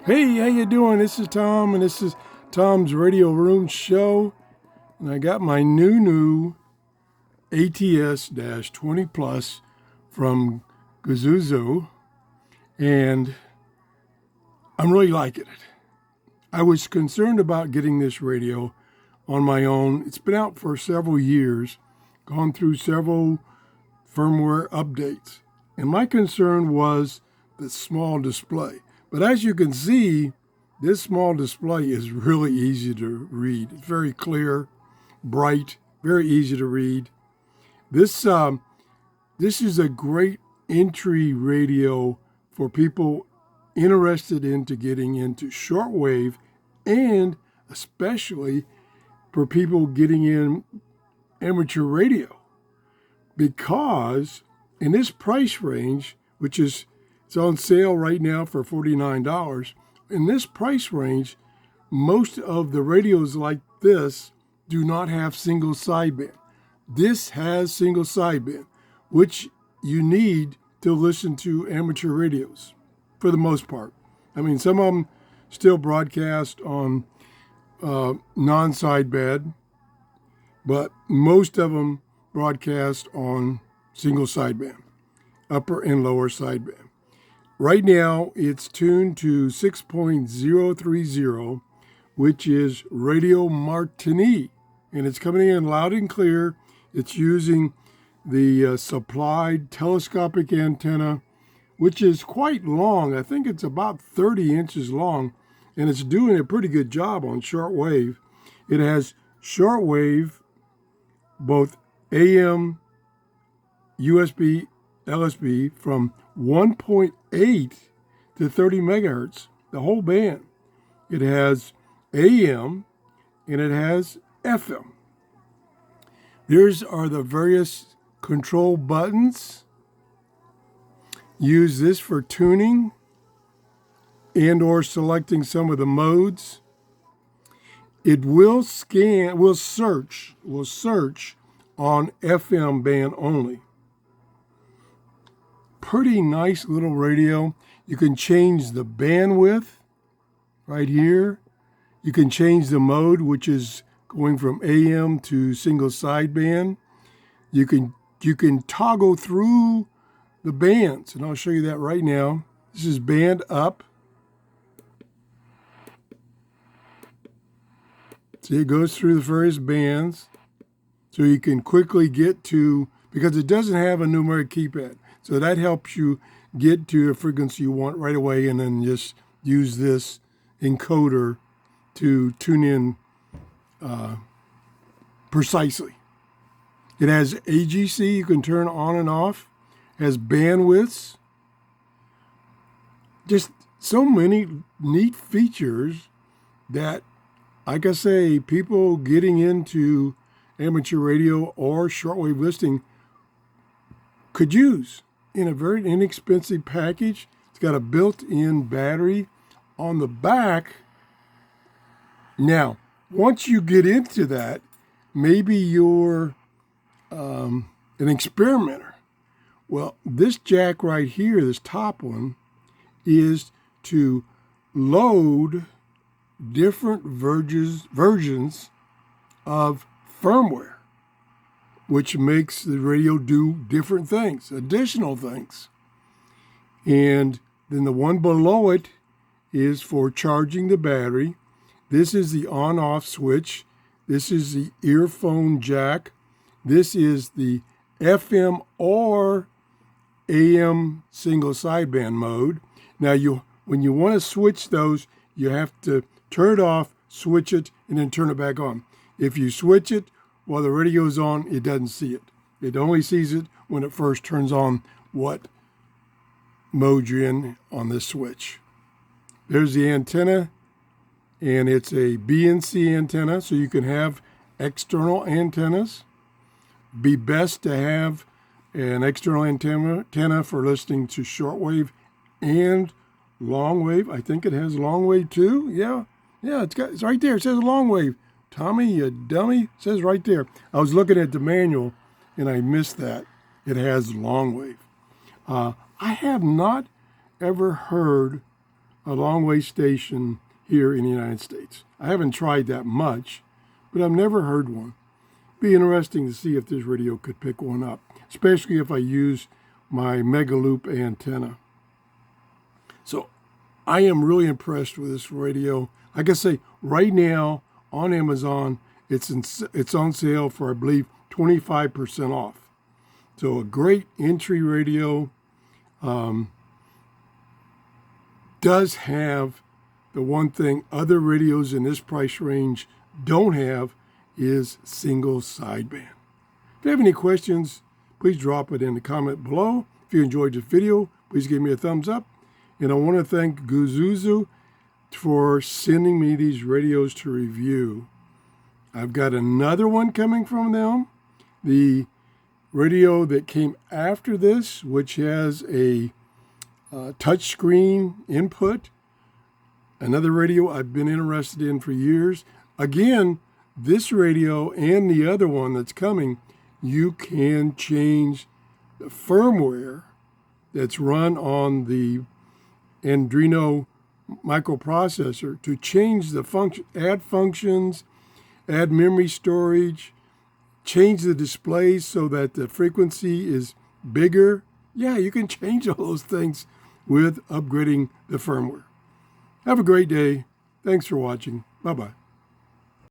Hey, how you doing? This is Tom, and this is Tom's Radio Room Show. And I got my new ATS-20 Plus from GOOZEEZOO, and I'm really liking it. I was concerned about getting this radio on my own. It's been out for several years, gone through several firmware updates, and my concern was the small display. But as you can see, this small display is really easy to read. It's very clear, bright, very easy to read. This is a great entry radio for people interested into getting into shortwave, and especially for people getting in amateur radio. Because in this price range, which is it's on sale right now for $49. In this price range, most of the radios like this do not have single sideband. This has single sideband, which you need to listen to amateur radios for the most part. I mean, some of them still broadcast on non-sideband, but most of them broadcast on single sideband, upper and lower sideband. Right now, it's tuned to 6.030, which is Radio Martini, and it's coming in loud and clear. It's using the supplied telescopic antenna, which is quite long. I think it's about 30 inches long, and it's doing a pretty good job on shortwave. It has shortwave, both AM, USB, LSB, from 1.8 to 30 megahertz, the whole band. It has AM and it has FM. These are the various control buttons. Use this for tuning and or selecting some of the modes. It will search on FM band only. Pretty nice little radio. You can change the bandwidth right here. You can change the mode, which is going from AM to single sideband. You can toggle through the bands, and I'll show you that right now. This is band up. See, it goes through the various bands, so you can quickly get to, because it doesn't have a numeric keypad. So that helps you get to a frequency you want right away, and then just use this encoder to tune in precisely. It has AGC you can turn on and off. It has bandwidths. Just so many neat features that, like I say, people getting into amateur radio or shortwave listening could use in a very inexpensive package. It's got a built-in battery on the back. Now, once you get into that, maybe you're an experimenter. Well, this jack right here, this top one, is to load different versions of firmware, which makes the radio do different things, additional things. And then the one below it is for charging the battery. This is the on-off switch. This is the earphone jack. This is the FM or AM single sideband mode. Now, when you want to switch those, you have to turn it off, switch it, and then turn it back on. If you switch it while the radio's on, it doesn't see it. It only sees it when it first turns on what mode you're in on this switch. There's the antenna, and it's a BNC antenna, so you can have external antennas. Be best to have an external antenna for listening to shortwave and long wave. I think it has long wave too. Yeah, it's right there. It says long wave. Tommy, you dummy, it says right there. I was looking at the manual and I missed that. It has long wave. I have not ever heard a long-wave station here in the United States. I haven't tried that much, but I've never heard one. Be interesting to see if this radio could pick one up, especially if I use my Megaloop antenna. So I am really impressed with this radio. Like I say, right now on Amazon, it's on sale for, I believe, 25% off. So a great entry radio. Does have the one thing other radios in this price range don't have is single sideband. If you have any questions, please drop it in the comment below. If you enjoyed this video, please give me a thumbs up. And I want to thank GOOZEEZOO for sending me these radios to review. I've got another one coming from them. The radio that came after this, which has a touchscreen input. Another radio I've been interested in for years. Again, this radio and the other one that's coming, you can change the firmware that's run on the Arduino microprocessor to change the function, add functions, add memory storage, change the displays so that the frequency is bigger. Yeah, you can change all those things with upgrading the firmware. Have a great day. Thanks for watching. Bye-bye.